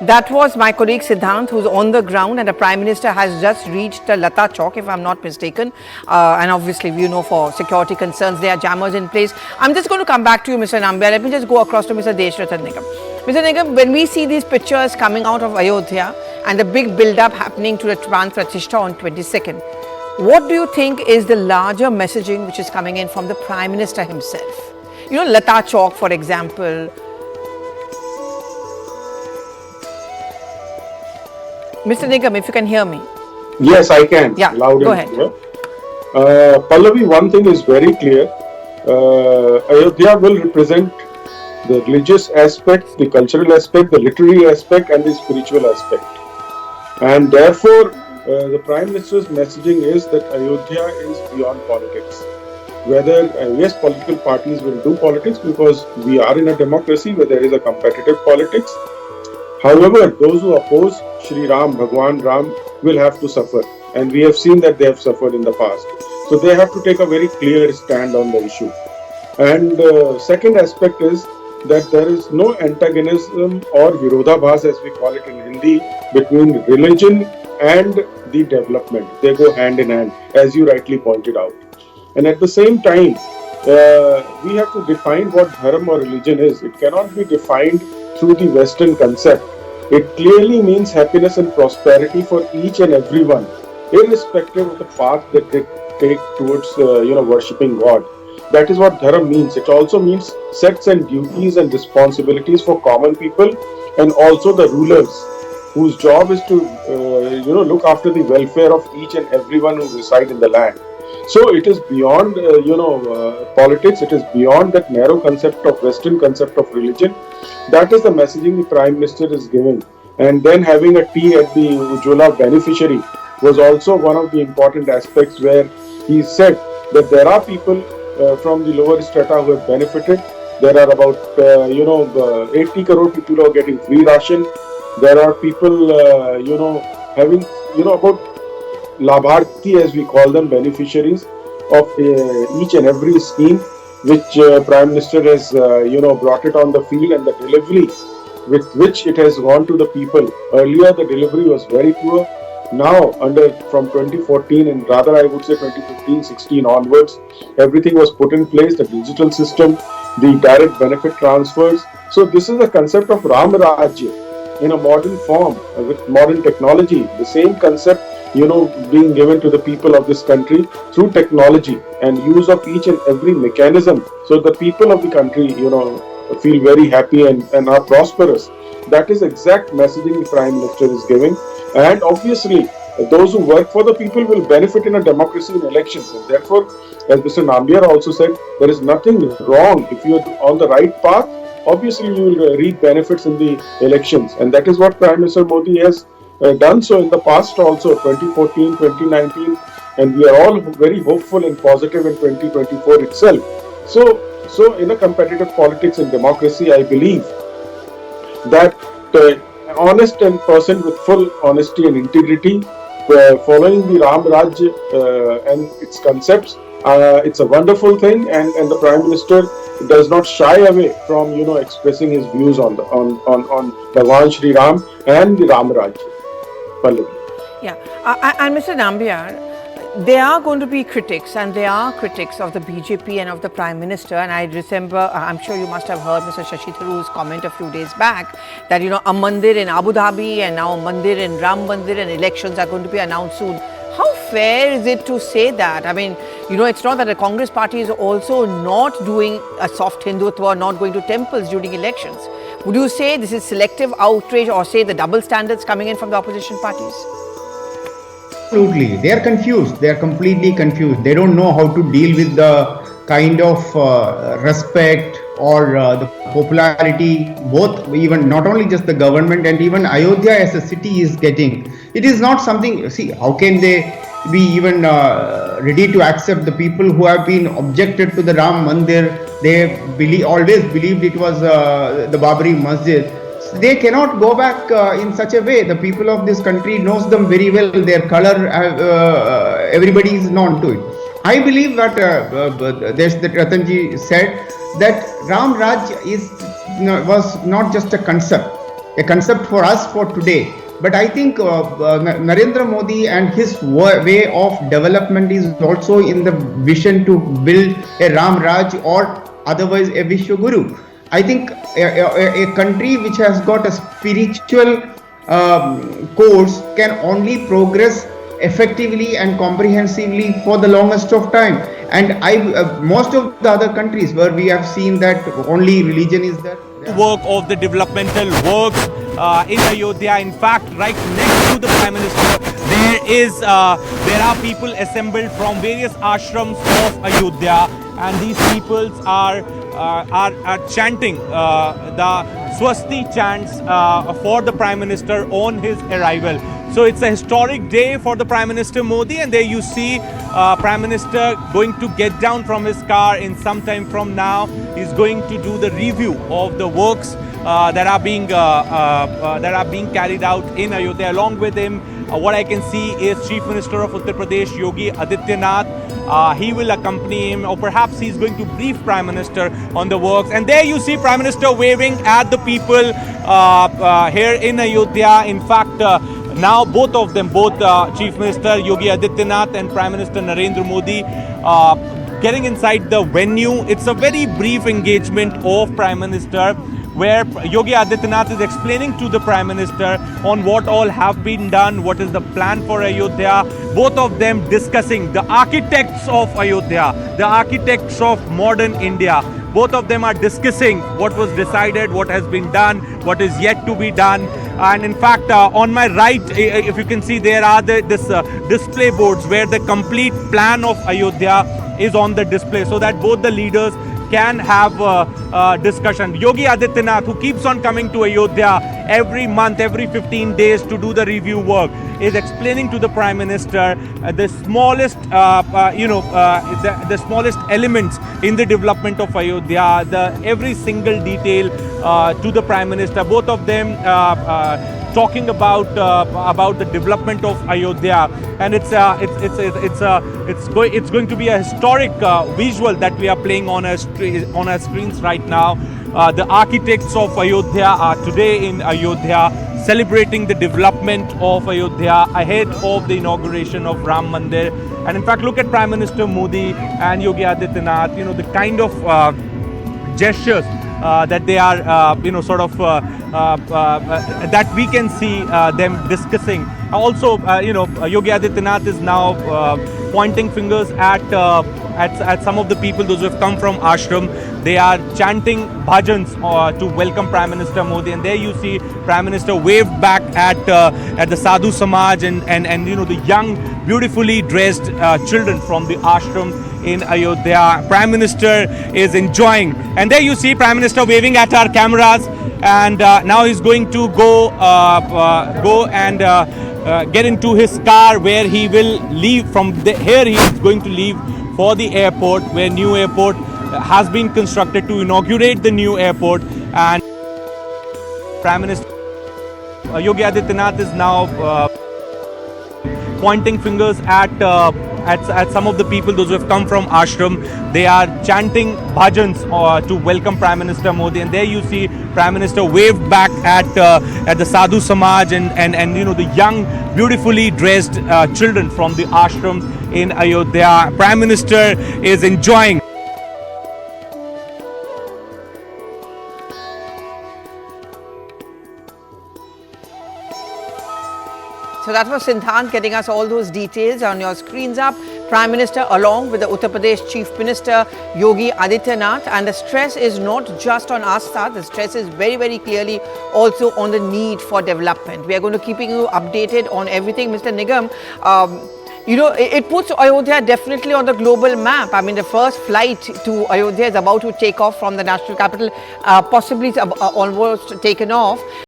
That was my colleague Siddhant, who's on the ground, and the Prime Minister has just reached Lata Chowk, if I'm not mistaken. And obviously, you know, for security concerns, there are jammers in place. I'm just going to come back to you, Mr. Nambiar. Let me just go across to Mr. Deshratan Nigam. Mr. Nigam, when we see these pictures coming out of Ayodhya and the big build-up happening to the Pran Pratishtha on 22nd, what do you think is the larger messaging which is coming in from the Prime Minister himself? You know, Lata Chowk, for example. Mr. Nigam, if you can hear me. Yes, I can. Yeah, loud go and ahead. clear. Pallavi, one thing is very clear. Ayodhya will represent the religious aspect, the cultural aspect, the literary aspect, and the spiritual aspect. And therefore, the Prime Minister's messaging is that Ayodhya is beyond politics. Whether, yes, political parties will do politics because we are in a democracy where there is a competitive politics. However, those who oppose Shri Ram, Bhagwan Ram, will have to suffer. And we have seen that they have suffered in the past. So they have to take a very clear stand on the issue. And second aspect is that there is no antagonism or virodhabhas, as we call it in Hindi, between religion and the development. They go hand in hand, as you rightly pointed out. And at the same time, we have to define what Dharam or religion is. It cannot be defined through the Western concept. It clearly means happiness and prosperity for each and everyone, irrespective of the path that they take towards worshipping God. That is what Dharam means. It also means sets and duties and responsibilities for common people and also the rulers, whose job is to look after the welfare of each and everyone who reside in the land. So it is beyond politics. It is beyond that narrow concept of Western concept of religion. That is the messaging the Prime Minister is giving. And then having a tea at the Ujjwala beneficiary was also one of the important aspects, where he said that there are people from the lower strata who have benefited. There are about 80 crore people who are getting free ration. There are people having about Labharti, as we call them, beneficiaries of each and every scheme which Prime Minister has brought it on the field, and the delivery with which it has gone to the people. Earlier the delivery was very poor. Now from 2014, and rather I would say 2015-16 onwards, everything was put in place, the digital system, the direct benefit transfers. So this is the concept of Ram Rajya in a modern form with modern technology. The same concept being given to the people of this country through technology and use of each and every mechanism, so the people of the country feel very happy and are prosperous. That is exact messaging the Prime Minister is giving. And obviously those who work for the people will benefit in a democracy in elections, and therefore, as Mr. Nambiar also said, there is nothing wrong. If you are on the right path, obviously you will reap benefits in the elections, and that is what Prime Minister Modi has done so in the past also, 2014, 2019, and we are all very hopeful and positive in 2024 itself. So in a competitive politics and democracy, I believe that honest and person with full honesty and integrity, following the Ram Raj and its concepts, it's a wonderful thing, and the Prime Minister does not shy away from expressing his views on Bhagwan Shri Ram and the Ram Raj. Yeah, and Mr. Nambiar, there are going to be critics, and there are critics of the BJP and of the Prime Minister. And I remember, I'm sure you must have heard Mr. Shashi Tharoor's comment a few days back that a mandir in Abu Dhabi and now a mandir in Ram Mandir, and elections are going to be announced soon. How fair is it to say that? I mean, it's not that the Congress party is also not doing a soft Hindutva, not going to temples during elections. Would you say this is selective outrage, or say the double standards coming in from the opposition parties? Absolutely. They are confused. They are completely confused. They don't know how to deal with the kind of respect or the popularity, both, even not only just the government and even Ayodhya as a city is getting. It is not something, see, how can they be even ready to accept the people who have been objected to the Ram Mandir? They always believed it was the Babri Masjid. They cannot go back in such a way. The people of this country knows them very well. Their color, everybody is known to it. I believe that Ratanji said that Ram Raj was not just a concept. a concept for us for today. But I think Narendra Modi and his way of development is also in the vision to build a Ram Raj or otherwise a Vishwaguru. I think a country which has got a spiritual course can only progress effectively and comprehensively for the longest of time. And most of the other countries where we have seen that only religion is there. Work of the developmental works in Ayodhya. In fact, right next to the Prime Minister, there are people assembled from various ashrams of Ayodhya, and these peoples are chanting the Swasti chants for the Prime Minister on his arrival. So it's a historic day for the Prime Minister Modi, and there you see Prime Minister going to get down from his car in some time from now. He's going to do the review of the works that are being carried out in Ayodhya. Along with him, what I can see is Chief Minister of Uttar Pradesh, Yogi Adityanath. He will accompany him, or perhaps he's going to brief Prime Minister on the works. And there you see Prime Minister waving at the people here in Ayodhya. In fact, now both of them, Chief Minister Yogi Adityanath and Prime Minister Narendra Modi, getting inside the venue. It's a very brief engagement of Prime Minister, where Yogi Adityanath is explaining to the Prime Minister on what all have been done, what is the plan for Ayodhya. Both of them discussing the architects of Ayodhya, the architects of modern India. Both of them are discussing what was decided, what has been done, what is yet to be done. And in fact, on my right, if you can see, there are this display boards where the complete plan of Ayodhya is on the display, so that both the leaders can have discussion. Yogi Adityanath, who keeps on coming to Ayodhya every month, every 15 days to do the review work, is explaining to the Prime Minister the smallest, the smallest elements in the development of Ayodhya, every single detail to the Prime Minister. Both of them talking about the development of Ayodhya, and it's going to be a historic visual that we are playing on our screens right now. The architects of Ayodhya are today in Ayodhya, celebrating the development of Ayodhya ahead of the inauguration of Ram Mandir. And in fact, look at Prime Minister Modi and Yogi Adityanath, the kind of gestures that they are, that we can see them discussing. Also, Yogi Adityanath is now pointing fingers at some of the people, those who have come from ashram. They are chanting bhajans to welcome Prime Minister Modi, and there you see Prime Minister waved back at the Sadhu Samaj and the young, beautifully dressed children from the ashram in Ayodhya. Prime Minister is enjoying, and there you see Prime Minister waving at our cameras, and now he's going to go and get into his car, where he will leave from here. He is going to leave for the airport, where new airport has been constructed to inaugurate the new airport. And Prime Minister Yogi Adityanath is now pointing fingers at some of the people, those who have come from ashram. They are chanting bhajans to welcome Prime Minister Modi, and there you see Prime Minister waved back at the Sadhu Samaj and the young, beautifully dressed children from the ashram in Ayodhya. Prime Minister is enjoying. So that was Sinthant getting us all those details on your screens up. Prime Minister along with the Uttar Pradesh Chief Minister Yogi Adityanath, and the stress is not just on Astha, the stress is very, very clearly also on the need for development. We are going to keeping you updated on everything. Mr. Nigam, it puts Ayodhya definitely on the global map. I mean, the first flight to Ayodhya is about to take off from the national capital, possibly almost taken off.